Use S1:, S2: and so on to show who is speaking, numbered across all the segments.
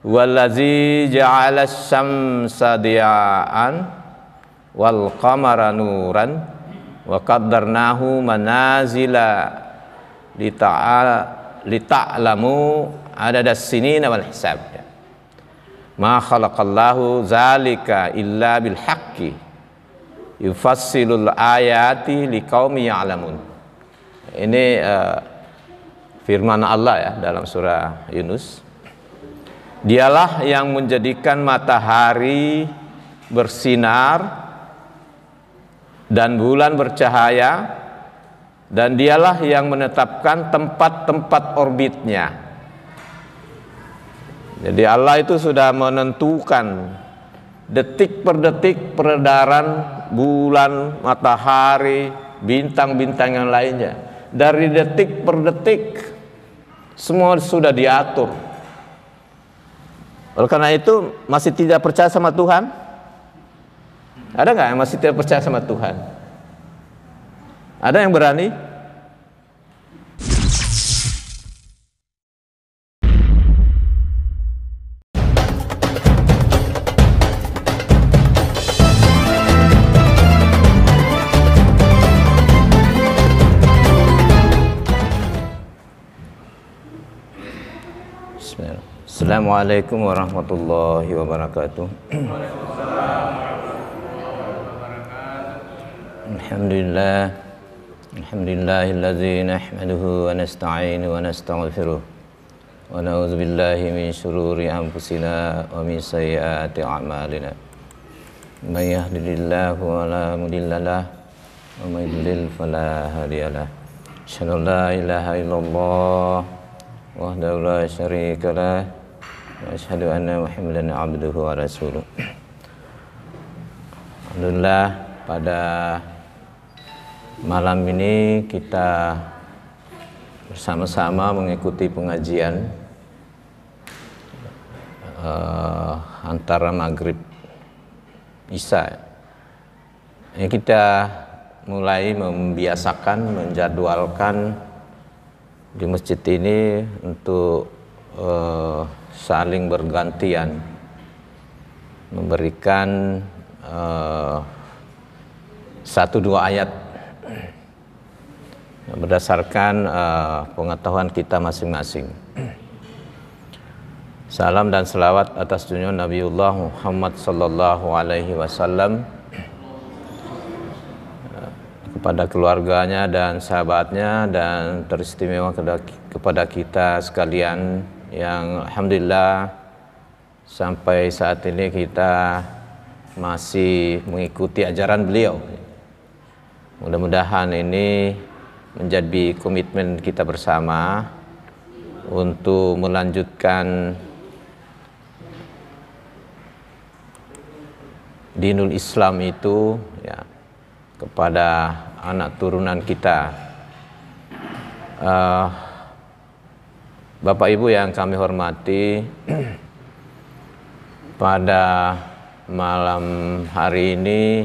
S1: Wallazi ja'ala asy-syamsa diya'an wal qamara nuran wa qaddarnahu manazila lita'lamu adadas sinina wal hisab. Ma khalaqallahu zalika illa bil haqqi yufassilul ayati liqaumin ya'lamun. Ini firman Allah ya dalam surah Yunus. Dialah yang menjadikan matahari bersinar dan bulan bercahaya, dan dialah yang menetapkan tempat-tempat orbitnya. Jadi Allah itu sudah menentukan detik per detik peredaran bulan, matahari, bintang-bintang yang lainnya. Dari detik per detik semua sudah diatur. Oleh karena itu masih tidak percaya sama Tuhan? Ada nggak yang masih tidak percaya sama Tuhan? Ada yang berani? Assalamualaikum warahmatullahi wabarakatuh. Alhamdulillahilladzi nahmaduhu wa nasta'inuhu wa nastaghfiruh wa na'udzu billahi min syururi anfusina wa min sayyiati a'malina. May yahdihillahu fala mudhillalah wa may yudlil fala hadiyalah. Asyhadu an la ilaha illallah wahdahu la syarikalah wa asyhadu anna Muhammadan abduhu wa rasuluh. Alhamdulillah, pada malam ini kita bersama-sama mengikuti pengajian antara maghrib isya. Ini kita mulai membiasakan, menjadwalkan di masjid ini untuk saling bergantian memberikan 1-2 ayat berdasarkan pengetahuan kita masing-masing. Salam dan selawat atas junjungan Nabiullah Muhammad sallallahu alaihi wasallam kepada keluarganya dan sahabatnya, dan teristimewa kepada kita sekalian yang alhamdulillah sampai saat ini kita masih mengikuti ajaran beliau. Mudah-mudahan ini menjadi komitmen kita bersama untuk melanjutkan dinul Islam itu ya kepada anak turunan kita. Bapak Ibu yang kami hormati, pada malam hari ini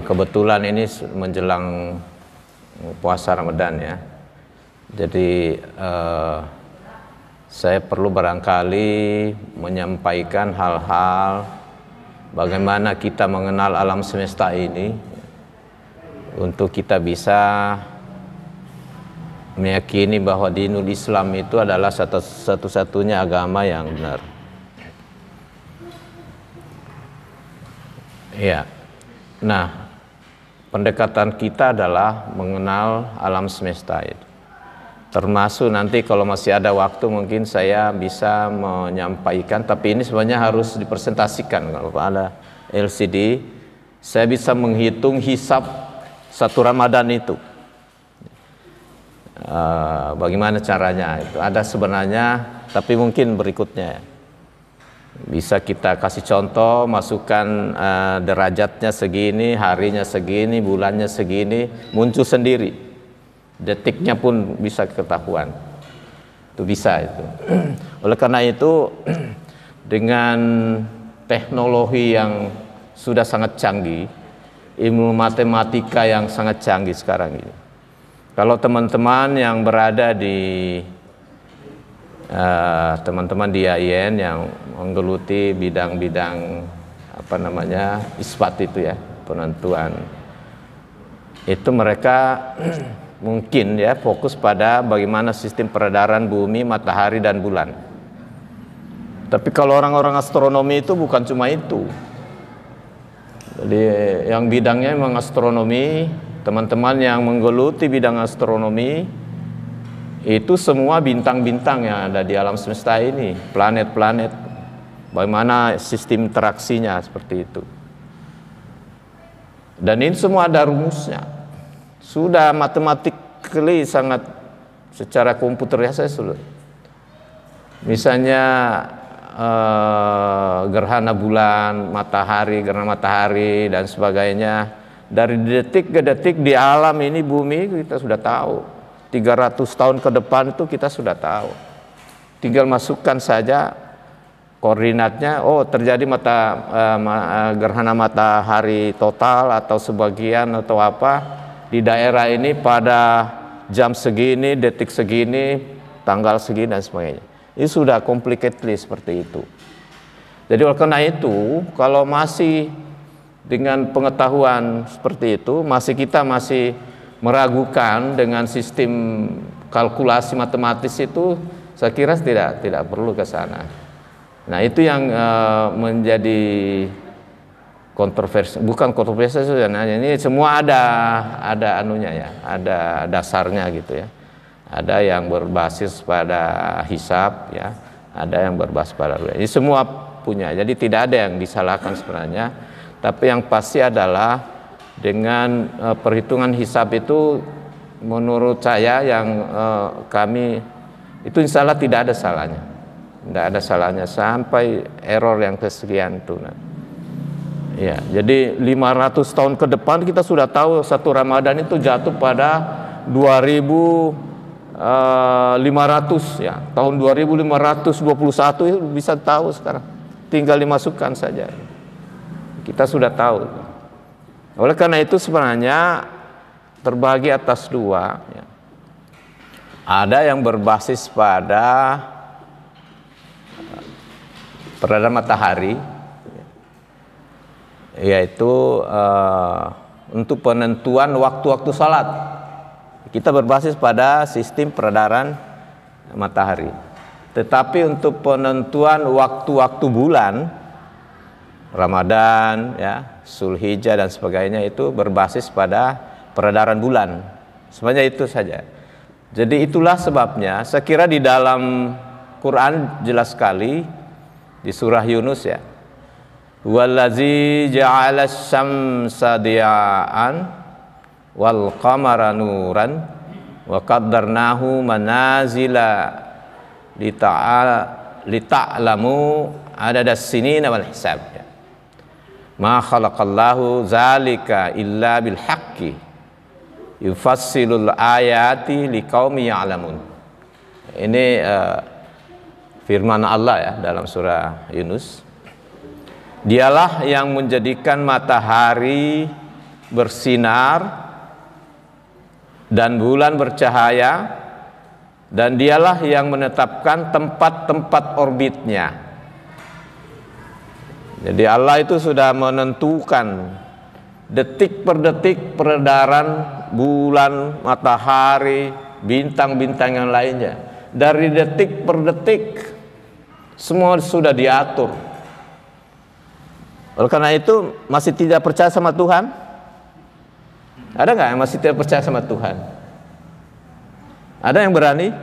S1: kebetulan ini menjelang puasa Ramadan ya. Jadi saya perlu barangkali menyampaikan hal-hal bagaimana kita mengenal alam semesta ini untuk kita bisa meyakini bahwa dinul Islam itu adalah satu-satunya agama yang benar. Ya. Nah, pendekatan kita adalah mengenal alam semesta itu. Termasuk nanti kalau masih ada waktu mungkin saya bisa menyampaikan, tapi ini sebenarnya harus dipresentasikan. Kalau ada LCD, saya bisa menghitung hisab 1 Ramadan itu. Bagaimana caranya itu? Ada sebenarnya, tapi mungkin berikutnya. Bisa kita kasih contoh, masukkan derajatnya segini, harinya segini, bulannya segini, muncul sendiri. Detiknya pun bisa ketahuan. Itu bisa itu. Oleh karena itu dengan teknologi yang sudah sangat canggih, ilmu matematika yang sangat canggih sekarang ini. Kalau teman-teman yang berada di teman-teman di IAIN yang menggeluti bidang-bidang apa namanya ispat itu ya, penentuan itu, mereka mungkin ya fokus pada bagaimana sistem peredaran bumi, matahari dan bulan. Tapi kalau orang-orang astronomi itu bukan cuma itu. Jadi yang bidangnya memang astronomi, teman-teman yang menggeluti bidang astronomi itu semua bintang-bintang yang ada di alam semesta ini, planet-planet, bagaimana sistem interaksinya seperti itu. Dan ini semua ada rumusnya. Sudah matematically sangat secara komputerisasi sudah. Misalnya gerhana bulan, matahari, gerhana matahari dan sebagainya. Dari detik ke detik di alam ini bumi kita sudah tahu. 300 tahun ke depan itu kita sudah tahu. Tinggal masukkan saja koordinatnya, oh terjadi gerhana matahari total atau sebagian atau apa di daerah ini pada jam segini, detik segini, tanggal segini dan sebagainya. Ini sudah complicatedly seperti itu. Jadi oleh karena itu, kalau masih dengan pengetahuan seperti itu, kita masih meragukan dengan sistem kalkulasi matematis itu, saya kira tidak perlu ke sana. Nah, itu yang menjadi kontroversi, bukan kontroversi sebenarnya. Ini semua ada anunya ya, ada dasarnya gitu ya. Ada yang berbasis pada hisab ya, ada yang berbasis pada ini semua punya. Jadi tidak ada yang disalahkan sebenarnya. Tapi yang pasti adalah dengan perhitungan hisab itu menurut saya yang kami itu insya Allah tidak ada salahnya. Tidak ada salahnya sampai error yang kesekian itu. Ya, jadi 500 tahun ke depan kita sudah tahu satu Ramadan itu jatuh pada 2500 ya. Tahun 2521 itu bisa tahu sekarang. Tinggal dimasukkan saja. Kita sudah tahu. Oleh karena itu sebenarnya terbagi atas dua ya. Ada yang berbasis pada peredaran matahari, yaitu untuk penentuan waktu-waktu salat. Kita berbasis pada sistem peredaran matahari. Tetapi untuk penentuan waktu-waktu bulan, Ramadan, ya, Zulhijjah dan sebagainya itu berbasis pada peredaran bulan. Sebenarnya itu saja. Jadi itulah sebabnya saya kira di dalam Quran jelas sekali di surah Yunus ya. Wallazi ja'ala asy-syamsa diya'an wal qamara nuran wa qaddarnahu manazila lita'lamu adadas sinina wal hisab. Ma khalaqallahu zalika illa bil haqqi yufassilul ayati liqaumin ya'lamun. Ini firman Allah ya dalam surah Yunus. Dialah yang menjadikan matahari bersinar dan bulan bercahaya, dan dialah yang menetapkan tempat-tempat orbitnya. Jadi Allah itu sudah menentukan detik per detik peredaran bulan, matahari, bintang-bintang yang lainnya. Dari detik per detik semua sudah diatur. Oleh karena itu masih tidak percaya sama Tuhan? Ada nggak yang masih tidak percaya sama Tuhan? Ada yang berani?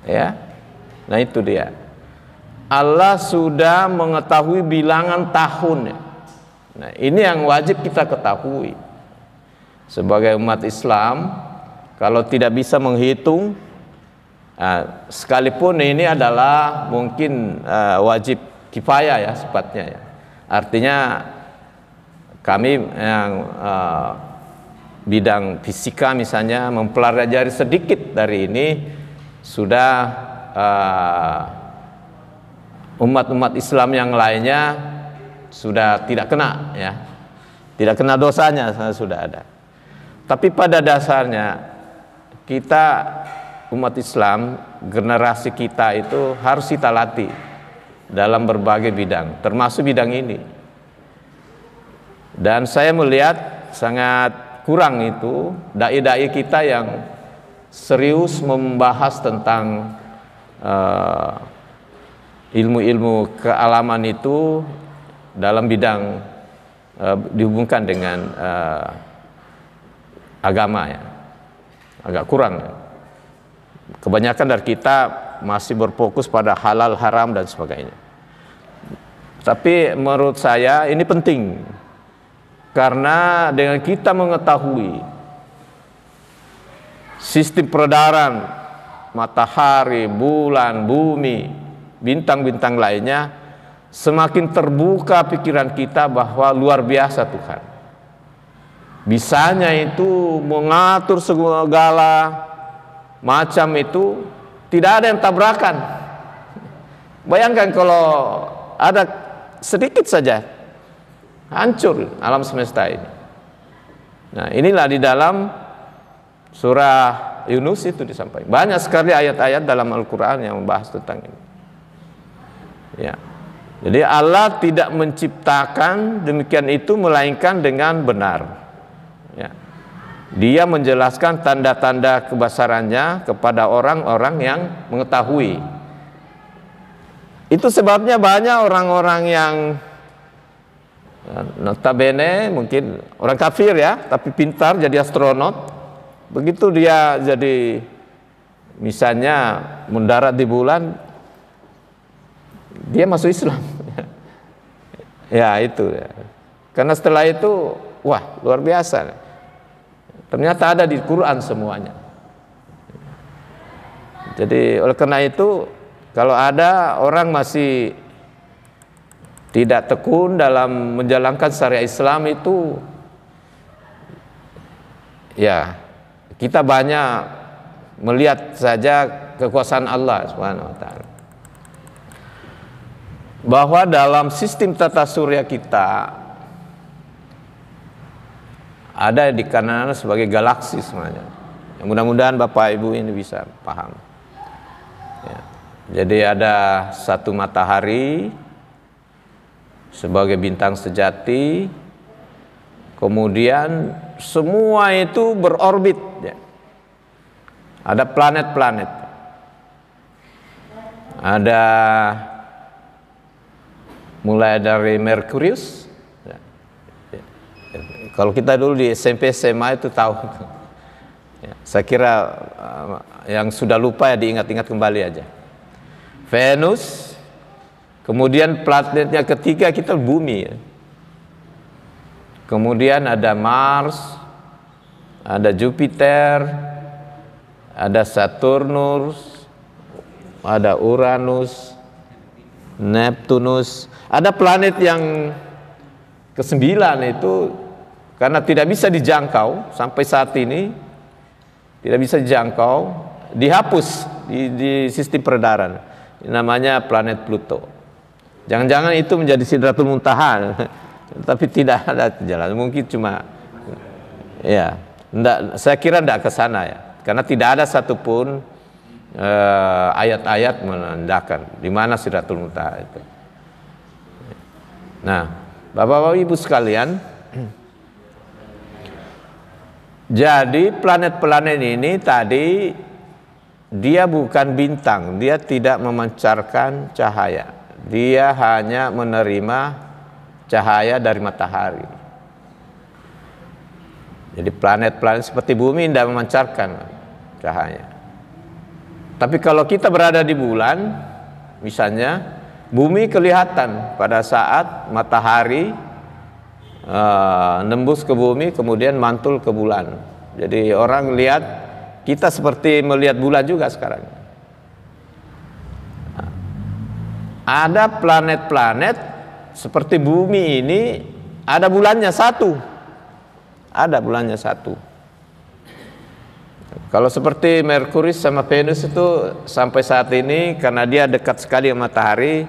S1: Ya, nah itu dia. Allah sudah mengetahui bilangan tahun. Nah, ini yang wajib kita ketahui. Sebagai umat Islam, kalau tidak bisa menghitung, sekalipun ini adalah mungkin wajib kifayah ya sifatnya ya. Artinya kami yang bidang fisika misalnya mempelajari sedikit dari ini, sudah umat-umat Islam yang lainnya sudah tidak kena ya, tidak kena dosanya sudah ada. Tapi pada dasarnya kita umat Islam, generasi kita itu harus kita latih dalam berbagai bidang, termasuk bidang ini. Dan saya melihat sangat kurang itu dai-dai kita yang serius membahas tentang ilmu-ilmu kealaman itu dalam bidang dihubungkan dengan agama ya. Agak kurang ya. Kebanyakan dari kita masih berfokus pada halal haram dan sebagainya. Tapi menurut saya ini penting, karena dengan kita mengetahui sistem peredaran matahari, bulan, bumi, bintang-bintang lainnya, semakin terbuka pikiran kita bahwa luar biasa Tuhan. Bisanya itu mengatur segala macam itu, tidak ada yang tabrakan. Bayangkan kalau ada sedikit saja, hancur alam semesta ini. Nah, inilah di dalam surah Yunus itu disampaikan. Banyak sekali ayat-ayat dalam Al-Quran yang membahas tentang ini. Ya. Jadi Allah tidak menciptakan demikian itu melainkan dengan benar. Ya. Dia menjelaskan tanda-tanda kebesarannya kepada orang-orang yang mengetahui. Itu sebabnya banyak orang-orang yang notabene mungkin orang kafir ya, tapi pintar jadi astronot. Begitu dia jadi misalnya mendarat di bulan, dia masuk Islam. Ya itu ya. Karena setelah itu wah luar biasa. Ternyata ada di Quran semuanya. Jadi oleh karena itu, kalau ada orang masih tidak tekun dalam menjalankan syariat Islam itu, ya kita banyak melihat saja kekuasaan Allah Subhanahu wa taala. Bahwa dalam sistem tata surya kita ada di kanan sebagai galaksi sebenarnya. Mudah-mudahan Bapak Ibu ini bisa paham. Ya. Jadi ada satu matahari sebagai bintang sejati, kemudian semua itu berorbit. Ya. Ada planet-planet, ada mulai dari Merkurius. Kalau kita dulu di SMP SMA itu tahu. Ya, saya kira yang sudah lupa ya diingat-ingat kembali aja. Venus, kemudian planetnya ketiga kita bumi. Ya. Kemudian ada Mars, ada Jupiter, ada Saturnus, ada Uranus, Neptunus. Ada planet yang ke-9 itu karena tidak bisa dijangkau sampai saat ini, tidak bisa dijangkau, dihapus di sistem peredaran. Namanya planet Pluto. Jangan-jangan itu menjadi Sidratul Muntaha, tapi tidak ada jalan. Mungkin cuma, ya, saya kira tidak ke sana ya, karena tidak ada satupun ayat-ayat menandakan di mana Sidratul Muntaha itu. Nah, Bapak-Bapak Ibu sekalian, jadi planet-planet ini tadi dia bukan bintang, dia tidak memancarkan cahaya, dia hanya menerima cahaya dari matahari. Jadi planet-planet seperti bumi tidak memancarkan cahaya. Tapi kalau kita berada di bulan, misalnya bumi kelihatan pada saat matahari nembus ke bumi kemudian mantul ke bulan. Jadi orang lihat kita seperti melihat bulan juga sekarang. Ada planet-planet seperti bumi ini, ada bulannya satu. Ada bulannya satu. Kalau seperti Merkurius sama Venus itu sampai saat ini karena dia dekat sekali dengan matahari,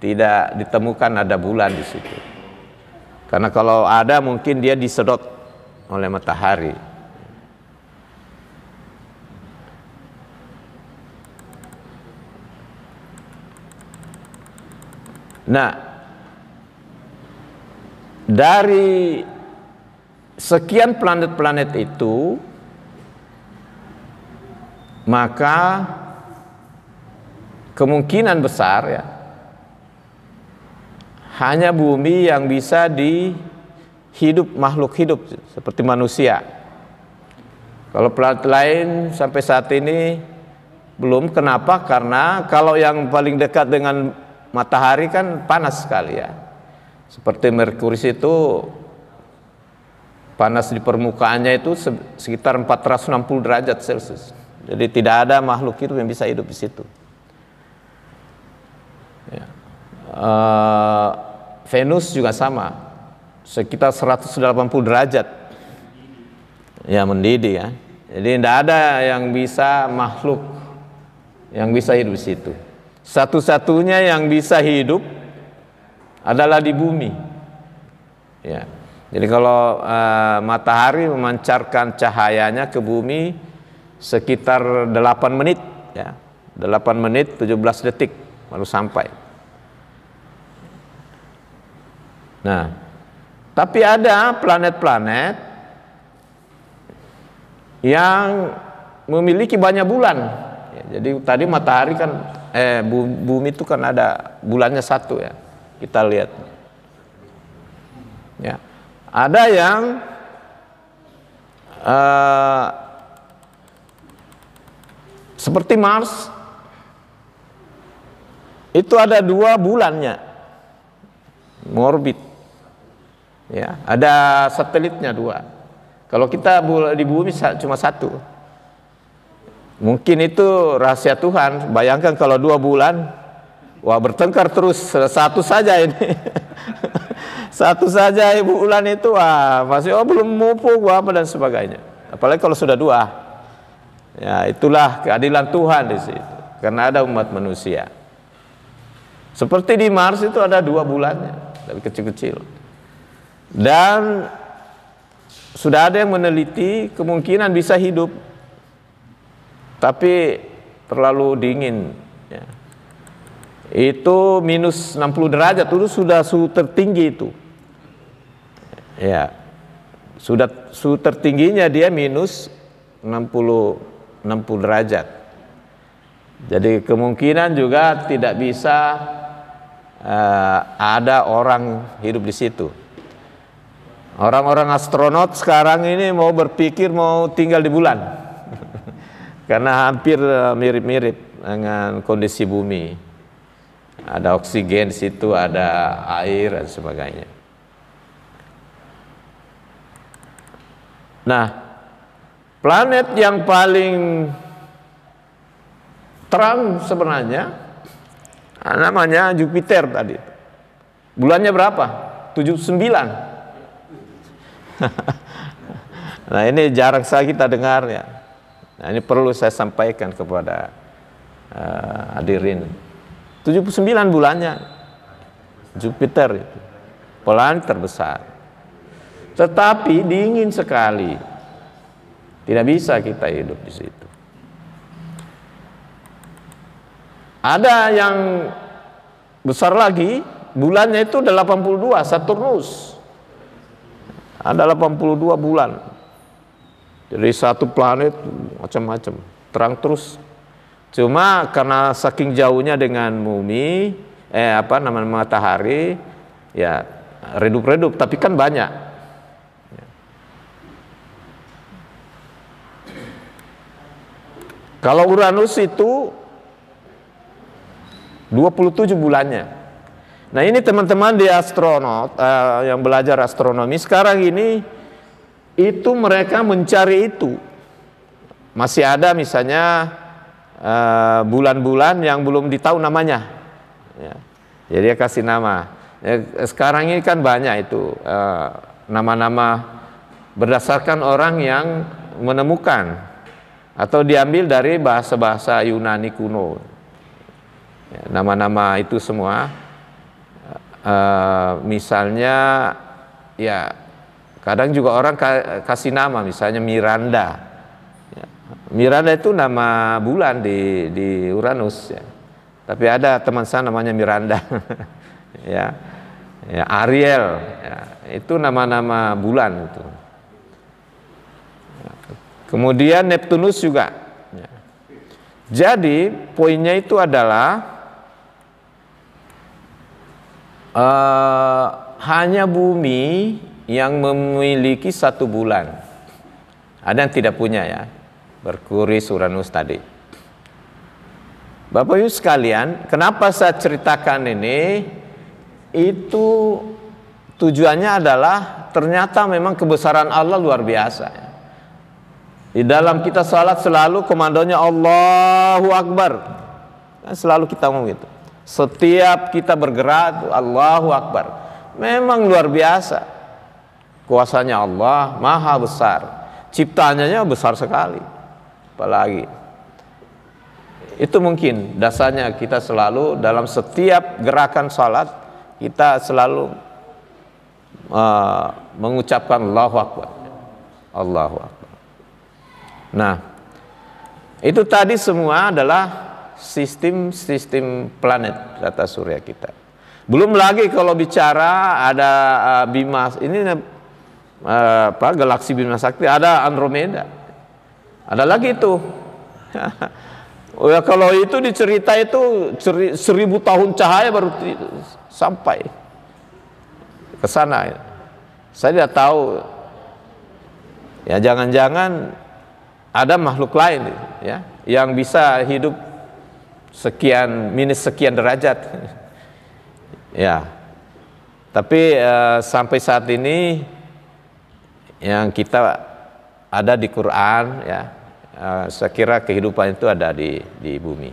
S1: tidak ditemukan ada bulan di situ. Karena kalau ada mungkin dia disedot oleh matahari. Nah, dari sekian planet-planet itu, maka kemungkinan besar ya hanya bumi yang bisa dihidup makhluk hidup seperti manusia. Kalau planet lain sampai saat ini belum. Kenapa? Karena kalau yang paling dekat dengan matahari kan panas sekali ya. Seperti Merkurius itu panas di permukaannya itu sekitar 460 derajat Celcius. Jadi tidak ada makhluk hidup yang bisa hidup di situ. Ya. Venus juga sama, sekitar 180 derajat. Ya, mendidih ya. Jadi tidak ada yang bisa makhluk yang bisa hidup di situ. Satu-satunya yang bisa hidup adalah di bumi. Ya. Jadi kalau matahari memancarkan cahayanya ke bumi sekitar 8 menit ya. 8 menit 17 detik baru sampai. Nah, tapi ada planet-planet yang memiliki banyak bulan. Ya, jadi tadi matahari kan, bumi itu kan ada bulannya satu ya. Kita lihat. Ya, ada yang seperti Mars, itu ada 2 bulannya, mengorbit. Ya, ada satelitnya 2. Kalau kita di bumi cuma 1. Mungkin itu rahasia Tuhan. Bayangkan kalau 2 bulan, wah bertengkar terus. Satu saja ini. Satu saja bulan itu, wah masih belum mumpung apa dan sebagainya. Apalagi kalau sudah 2. Ya, itulah keadilan Tuhan di situ. Karena ada umat manusia. Seperti di Mars itu ada 2 bulannya, tapi kecil-kecil. Dan sudah ada yang meneliti kemungkinan bisa hidup, tapi terlalu dingin ya. Itu minus 60 derajat itu sudah suhu tertinggi itu ya. Sudah suhu tertingginya dia minus 60 derajat. Jadi kemungkinan juga tidak bisa ada orang hidup di situ. Orang-orang astronot sekarang ini mau berpikir mau tinggal di bulan. Karena hampir mirip-mirip dengan kondisi bumi. Ada oksigen di situ, ada air dan sebagainya. Nah, planet yang paling terang sebenarnya namanya Jupiter tadi. Bulannya berapa? 79. Nah, ini jarang sekali kita dengar ya. Nah, ini perlu saya sampaikan kepada hadirin. 79 bulannya Jupiter itu planet terbesar. Tetapi dingin sekali. Tidak bisa kita hidup di situ. Ada yang besar lagi, bulannya itu 82, Saturnus. Ada 82 bulan. Jadi satu planet macam-macam, terang terus. Cuma karena saking jauhnya dengan bumi, matahari, ya redup-redup, tapi kan banyak. Kalau Uranus itu 27 bulannya. Nah, ini teman-teman di astronot yang belajar astronomi sekarang ini, itu mereka mencari itu. Masih ada misalnya bulan-bulan yang belum ditahu namanya. Ya. Jadi dia kasih nama. Ya, sekarang ini kan banyak itu nama-nama berdasarkan orang yang menemukan atau diambil dari bahasa-bahasa Yunani kuno. Ya, nama-nama itu semua. Misalnya ya kadang juga orang kasih nama misalnya Miranda ya. Miranda itu nama bulan di Uranus ya. Tapi ada teman saya namanya Miranda ya, ya Ariel, ya, itu nama-nama bulan itu. Kemudian Neptunus juga. Ya. Jadi poinnya itu adalah hanya bumi yang memiliki satu bulan. Ada yang tidak punya ya, Merkurius, Uranus tadi. Bapak Ibu sekalian, kenapa saya ceritakan ini? Itu tujuannya adalah ternyata memang kebesaran Allah luar biasa. Di dalam kita salat selalu komandonya Allahu Akbar. Kan selalu kita ngomong gitu. Setiap kita bergerak Allahu Akbar. Memang luar biasa. Kuasanya Allah maha besar. Ciptaannya besar sekali. Apalagi itu mungkin dasarnya kita selalu dalam setiap gerakan salat kita selalu mengucapkan Allahu Akbar. Allahu Akbar. Nah, itu tadi semua adalah sistem planet tata surya kita. Belum lagi kalau bicara ada Bima, ini galaksi Bima Sakti, ada Andromeda. Ada lagi itu. Oh ya, kalau itu dicerita itu 1000 tahun cahaya baru sampai ke sana. Saya tidak tahu. Ya jangan-jangan ada makhluk lain ya yang bisa hidup sekian derajat. Ya. Tapi sampai saat ini yang kita ada di Quran ya. Saya kira kehidupan itu ada di bumi.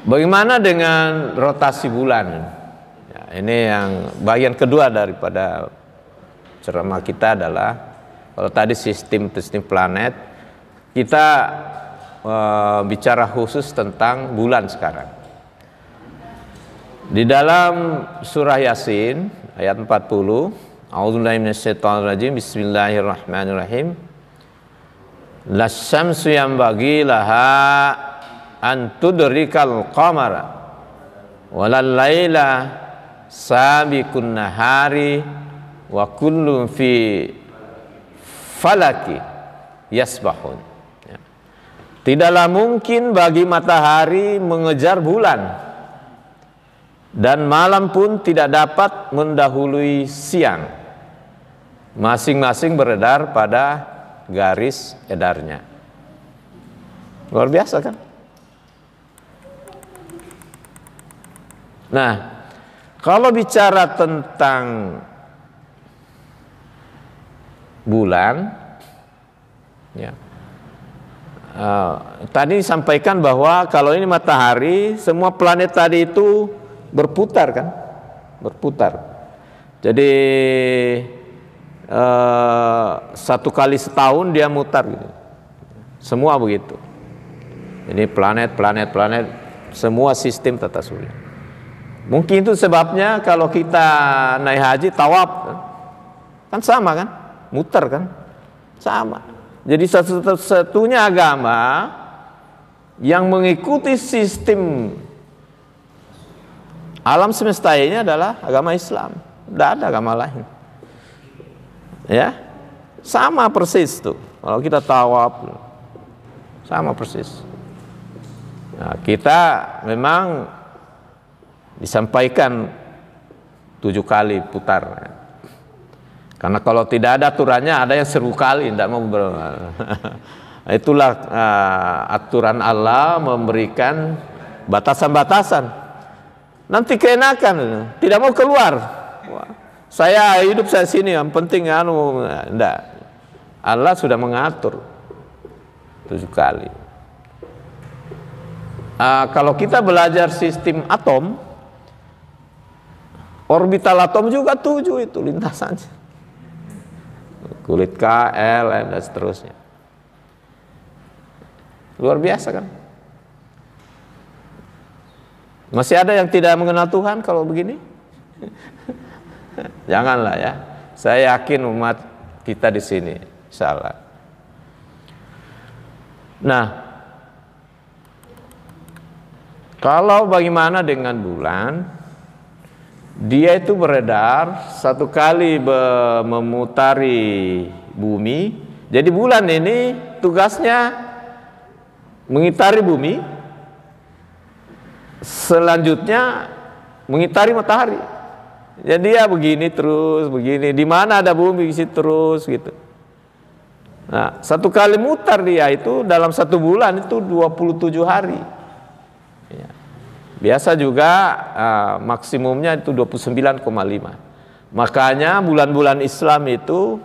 S1: Bagaimana dengan rotasi bulan? Ya, ini yang bagian kedua daripada ceramah kita adalah kalau tadi sistem planet, kita bicara khusus tentang bulan sekarang. Di dalam surah Yasin ayat 40, A'udzubillahi minasyaitonirrajim, Bismillahirrahmanirrahim. Lasyamsu yanbaghi laha an tudrikal qamara walal laila sabiqun nahari wa kullun fi falaki yasbahun. Tidaklah mungkin bagi matahari mengejar bulan dan malam pun tidak dapat mendahului siang. Masing-masing beredar pada garis edarnya. Luar biasa kan? Nah, kalau bicara tentang bulan, ya, tadi disampaikan bahwa kalau ini matahari, semua planet tadi itu berputar kan? Berputar. Jadi satu kali setahun dia mutar gitu. Semua begitu. Ini planet semua sistem tata surya. Mungkin itu sebabnya kalau kita naik haji tawaf kan sama kan? Muter kan? Sama. Jadi satu-satunya agama yang mengikuti sistem alam semesta ini adalah agama Islam. Tidak ada agama lain. Ya, sama persis tuh. Kalau kita tawaf, sama persis. Nah, kita memang disampaikan 7 kali putar. Karena kalau tidak ada aturannya, ada yang 1000 kali, tidak mau Itulah aturan Allah memberikan batasan-batasan. Nanti keenakan, tidak mau keluar. Saya hidup saya sini, yang penting enggak. Allah sudah mengatur 7 kali. Kalau kita belajar sistem atom, orbital atom juga 7 itu lintasannya. Kulit K, L, M, dan seterusnya. Luar biasa kan? Masih ada yang tidak mengenal Tuhan kalau begini? Janganlah ya. Saya yakin umat kita di sini, insyaallah. Nah, Kalau bagaimana dengan bulan? Dia itu beredar satu kali memutari bumi. Jadi bulan ini tugasnya mengitari bumi, selanjutnya mengitari matahari. Jadi dia begini terus, begini. Di mana ada bumi di situ terus gitu. Nah, satu kali mutar dia itu dalam satu bulan itu 27 hari. Ya. Biasa juga maksimumnya itu 29,5. Makanya bulan-bulan Islam itu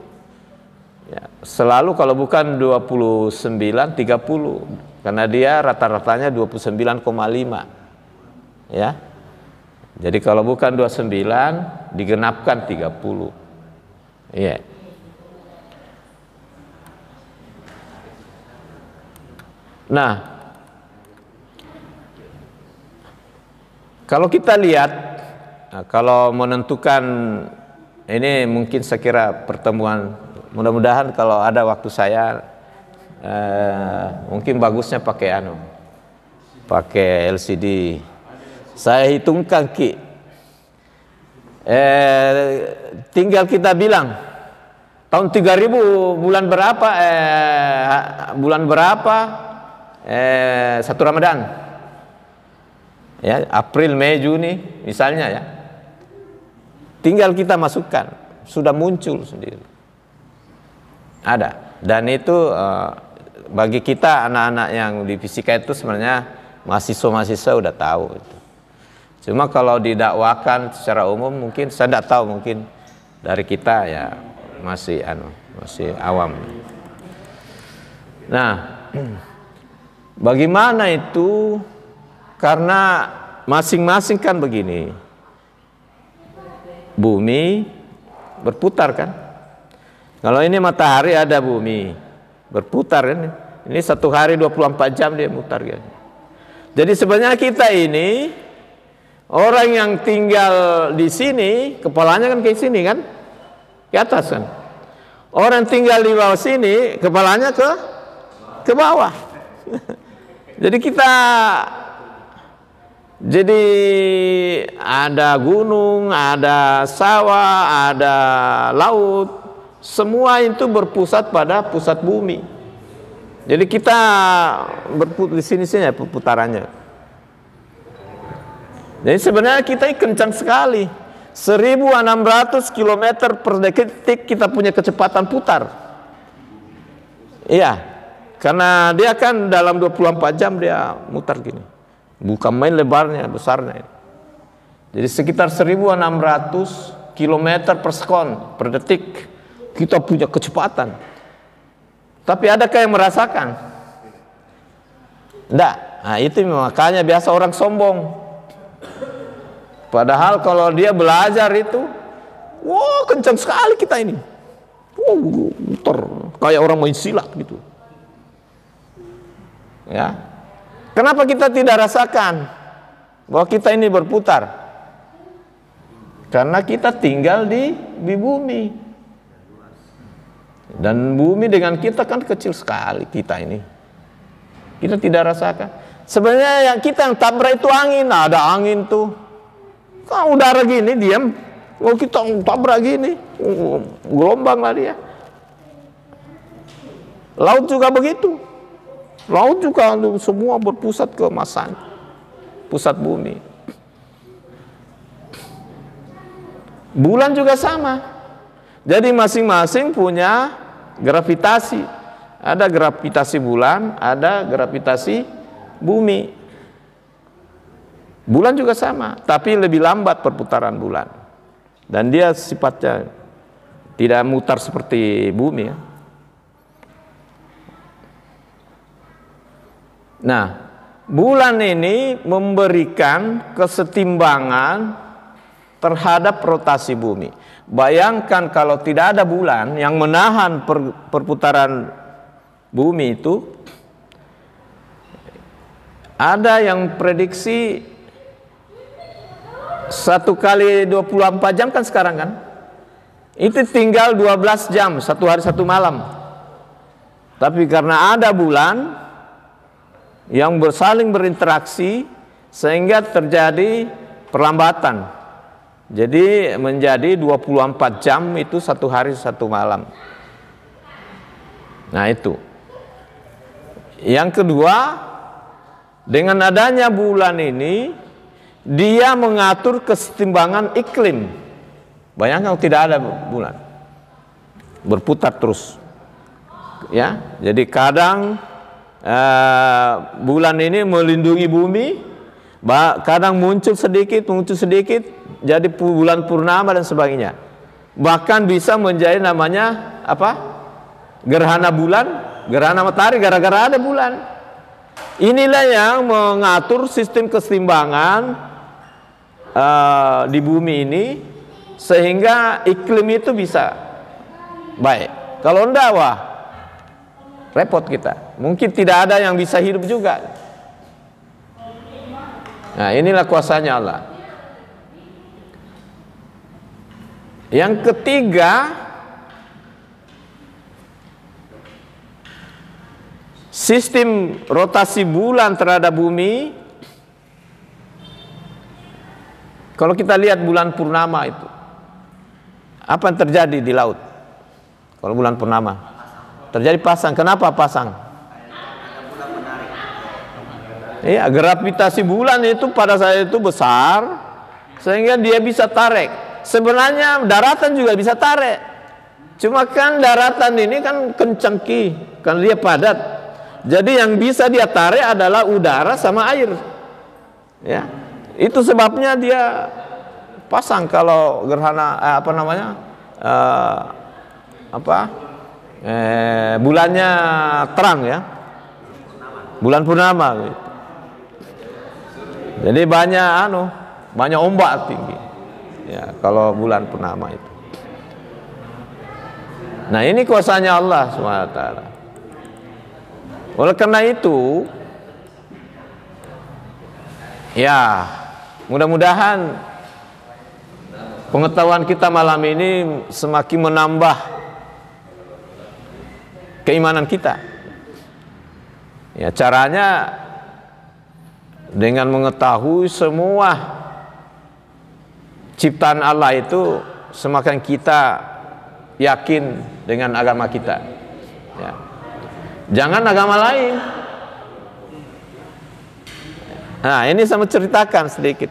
S1: ya, selalu kalau bukan 29, 30. Karena dia rata-ratanya 29,5. Ya. Jadi kalau bukan 29 digenapkan 30. Iya. Nah, kalau kita lihat, kalau menentukan ini mungkin saya kira pertemuan, mudah-mudahan kalau ada waktu saya mungkin bagusnya pakai LCD. Saya hitungkan Ki, tinggal kita bilang tahun 3000 bulan berapa, satu Ramadan. Ya, April, Mei, Juni misalnya ya. Tinggal kita masukkan, sudah muncul sendiri. Ada. Dan itu bagi kita anak-anak yang di fisika itu sebenarnya mahasiswa-mahasiswa udah tahu itu. Cuma kalau didakwakan secara umum mungkin saya tidak tahu, mungkin dari kita ya masih awam. Nah, bagaimana itu? Karena masing-masing kan begini, bumi berputar kan. Kalau ini matahari ada bumi berputar kan. Ini satu hari 24 jam dia mutar kan. Jadi sebenarnya kita ini orang yang tinggal di sini kepalanya kan ke sini kan, ke atas kan. Orang tinggal di bawah sini kepalanya ke bawah. Jadi ada gunung, ada sawah, ada laut, semua itu berpusat pada pusat bumi. Jadi kita di sini putarannya. Jadi sebenarnya kita kencang sekali, 1600 km per detik kita punya kecepatan putar. Iya, karena dia kan dalam 24 jam dia mutar gini. Bukan main lebarnya, besarnya. Jadi sekitar 1600 km per sekon per detik kita punya kecepatan. Tapi adakah yang merasakan? Tidak. Nah, itu makanya biasa orang sombong. Padahal kalau dia belajar itu, wah kencang sekali kita ini. Muter kayak orang main silat gitu. Ya. Kenapa kita tidak rasakan bahwa kita ini berputar? Karena kita tinggal di bumi. Dan bumi dengan kita kan kecil sekali kita ini. Kita tidak rasakan. Sebenarnya yang kita yang tabrak itu angin. Nah, ada angin tuh. Kalau udara gini diam. Kalau kita tabrak gini, gelombang lah dia. Laut juga begitu. Laut juga semua berpusat ke pusat bumi. Bulan juga sama. Jadi masing-masing punya gravitasi. Ada gravitasi bulan, ada gravitasi bumi. Bulan juga sama, tapi lebih lambat perputaran bulan. Dan dia sifatnya tidak mutar seperti bumi ya. Nah, bulan ini memberikan kesetimbangan terhadap rotasi bumi. Bayangkan kalau tidak ada bulan yang menahan perputaran bumi itu, ada yang prediksi 1 kali 24 jam kan sekarang kan, itu tinggal 12 jam, 1 hari 1 malam. Tapi karena ada bulan yang saling berinteraksi sehingga terjadi perlambatan. Jadi menjadi 24 jam itu 1 hari 1 malam. Nah itu. Yang kedua, dengan adanya bulan ini, dia mengatur kesetimbangan iklim. Bayangkan tidak ada bulan, berputar terus. Ya, jadi kadang bulan ini melindungi bumi, kadang muncul sedikit, jadi bulan purnama dan sebagainya. Bahkan bisa menjadi namanya apa? Gerhana bulan, gerhana matahari gara-gara ada bulan. Inilah yang mengatur sistem keseimbangan di bumi ini sehingga iklim itu bisa baik. Kalau enggak, wah repot kita. Mungkin tidak ada yang bisa hidup juga. Nah, inilah kuasanya Allah. Yang ketiga, sistem rotasi bulan terhadap bumi. Kalau kita lihat bulan purnama itu, apa yang terjadi di laut? Kalau bulan purnama terjadi pasang. Kenapa pasang? Iya, gravitasi bulan itu pada saat itu besar sehingga dia bisa tarik. Sebenarnya daratan juga bisa tarik. Cuma kan daratan ini kan kencangki, kan dia padat. Jadi yang bisa dia tarik adalah udara sama air. Ya. Itu sebabnya dia pasang kalau gerhana bulannya terang ya. Bulan purnama gitu. Jadi banyak ombak tinggi. Ya, kalau bulan purnama itu. Nah, ini kuasanya Allah SWT. Oleh karena itu, ya, mudah-mudahan pengetahuan kita malam ini semakin menambah keimanan kita. Ya, caranya dengan mengetahui semua ciptaan Allah itu, semakin kita yakin dengan agama kita. Ya. Jangan agama lain. Nah, ini saya menceritakan sedikit.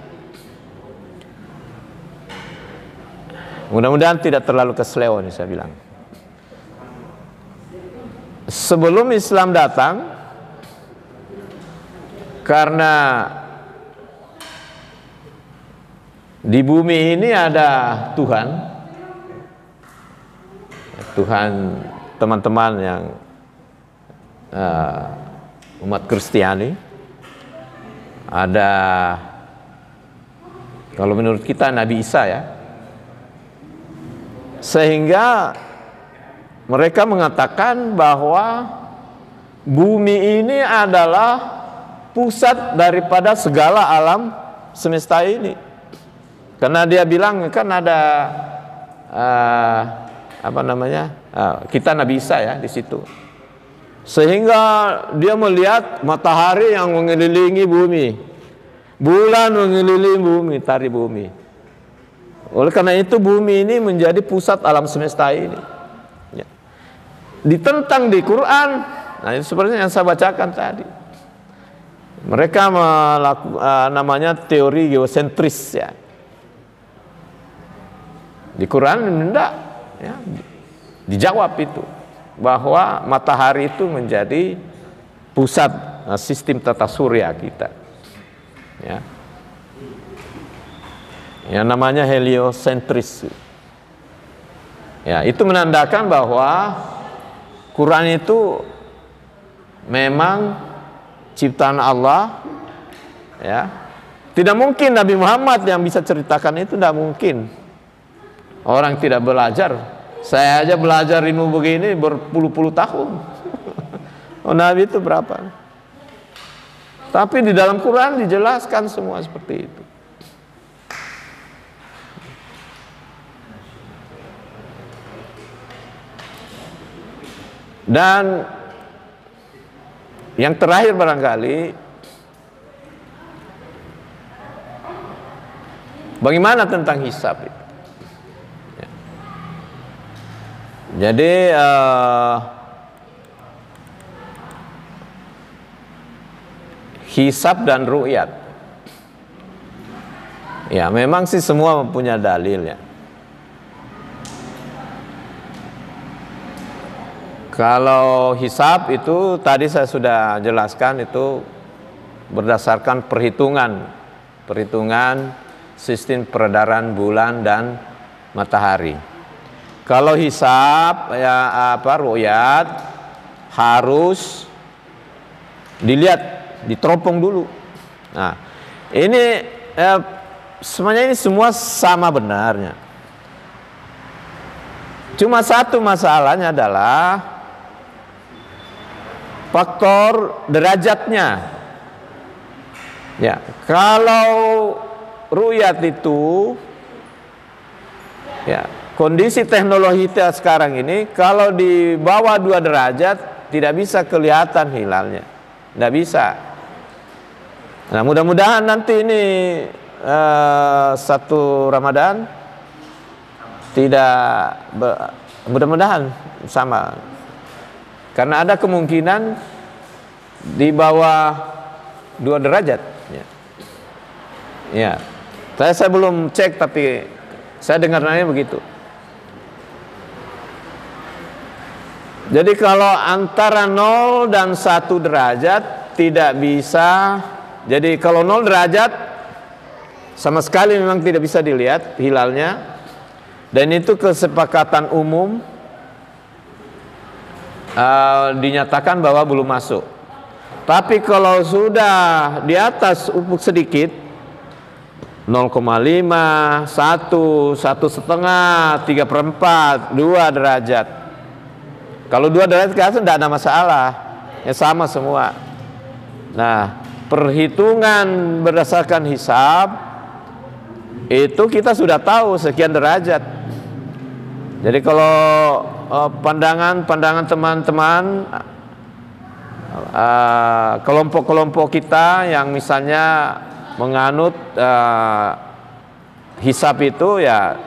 S1: Mudah-mudahan tidak terlalu kesleo nih saya bilang. Sebelum Islam datang, karena di bumi ini ada Tuhan teman-teman yang umat Kristiani, ada kalau menurut kita Nabi Isa ya, sehingga mereka mengatakan bahwa bumi ini adalah pusat daripada segala alam semesta ini. Karena dia bilang kan ada kita Nabi Isa ya di situ. Sehingga dia melihat matahari yang mengelilingi bumi, bulan mengelilingi bumi, tari bumi. Oleh karena itu bumi ini menjadi pusat alam semesta ini. Ya. Ditentang di Quran. Nah, itu seperti yang saya bacakan tadi. Mereka melakukan namanya teori geosentris ya. Di Quran tidak ya, dijawab itu bahwa matahari itu menjadi pusat sistem tata surya kita. Ya. Yang namanya heliosentris. Ya, itu menandakan bahwa Quran itu memang ciptaan Allah ya. Tidak mungkin Nabi Muhammad yang bisa ceritakan itu, tidak mungkin. Orang tidak belajar. Saya aja belajar ilmu begini berpuluh-puluh tahun. Oh, Nabi itu berapa? Tapi di dalam Quran dijelaskan semua seperti itu. Dan yang terakhir barangkali, Bagaimana tentang hisab itu? Ya. Jadi hisab dan ru'yat, ya memang sih semua punya dalil ya. Kalau hisab itu tadi saya sudah jelaskan, itu berdasarkan perhitungan sistem peredaran bulan dan matahari. Kalau hisab ya ru'yat harus dilihat, diteropong dulu. Nah, ini semuanya ini semua sama benarnya. Cuma satu masalahnya adalah faktor derajatnya. Ya, kalau ru'yat itu, ya kondisi teknologi kita sekarang ini, kalau di bawah 2 derajat tidak bisa kelihatan hilalnya, tidak bisa. Nah, mudah-mudahan nanti ini satu Ramadan tidak, mudah-mudahan sama. Karena ada kemungkinan di bawah 2 derajat. Ya, saya belum cek, tapi saya dengarnya begitu. Jadi kalau antara 0 dan 1 derajat tidak bisa. Jadi kalau 0 derajat sama sekali memang tidak bisa dilihat hilalnya. Dan itu kesepakatan umum, dinyatakan bahwa belum masuk. Tapi kalau sudah di atas ufuk sedikit, 0,5, 1, 1,5, 3/4, 2 derajat. Kalau 2 derajat ke atas tidak ada masalah, ya sama semua. Nah, perhitungan berdasarkan hisab itu kita sudah tahu sekian derajat. Jadi kalau pandangan teman-teman, kelompok-kelompok kita yang misalnya menganut hisab itu, ya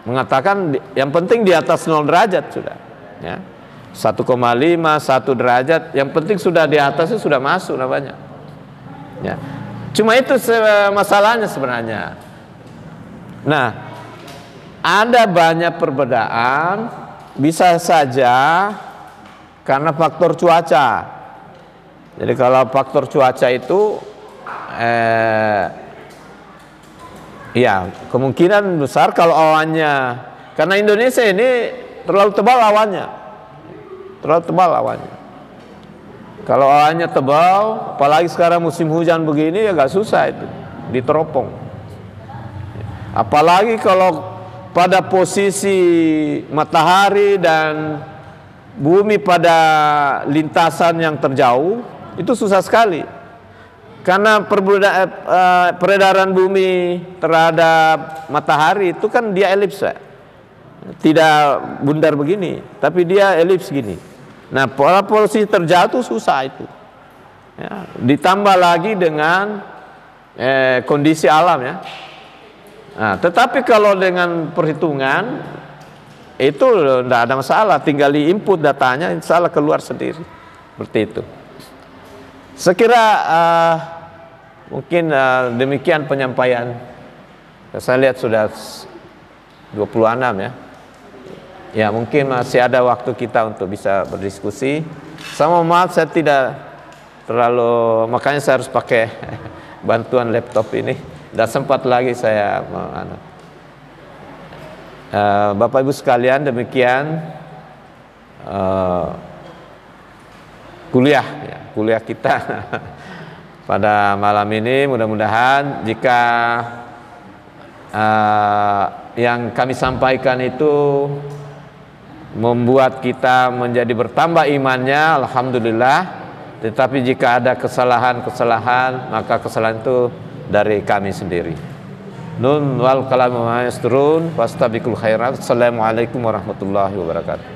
S1: mengatakan yang penting di atas 0 derajat sudah, ya 1,5, 1 derajat, yang penting sudah di atasnya sudah masuk namanya. Ya, cuma itu masalahnya sebenarnya. Nah, ada banyak perbedaan, bisa saja karena faktor cuaca. Jadi kalau faktor cuaca itu ya kemungkinan besar kalau awannya, karena Indonesia ini terlalu tebal awannya, Kalau awannya tebal, apalagi sekarang musim hujan begini, ya agak susah itu diteropong. Apalagi kalau pada posisi matahari dan bumi pada lintasan yang terjauh, itu susah sekali. Karena peredaran bumi terhadap matahari itu kan dia elips, tidak bundar begini, tapi dia elips gini. Nah, pada posisi terjauh itu susah itu. Ya, ditambah lagi dengan kondisi alam ya. Nah, tetapi kalau dengan perhitungan itu tidak ada masalah, tinggal di input datanya, insya Allah keluar sendiri. Seperti itu. Sekira mungkin demikian penyampaian. Saya lihat sudah 26 ya. Ya, mungkin masih ada waktu kita untuk bisa berdiskusi. Sama maaf saya tidak terlalu, makanya saya harus pakai bantuan laptop ini. Tidak sempat lagi saya Bapak Ibu sekalian, demikian kuliah kita pada malam ini. Mudah-mudahan jika yang kami sampaikan itu membuat kita menjadi bertambah imannya, alhamdulillah. Tetapi jika ada kesalahan-kesalahan, maka kesalahan itu dari kami sendiri. Nun wal kalamu ma'asturun fastabiqul khairat. Assalamualaikum warahmatullahi wabarakatuh.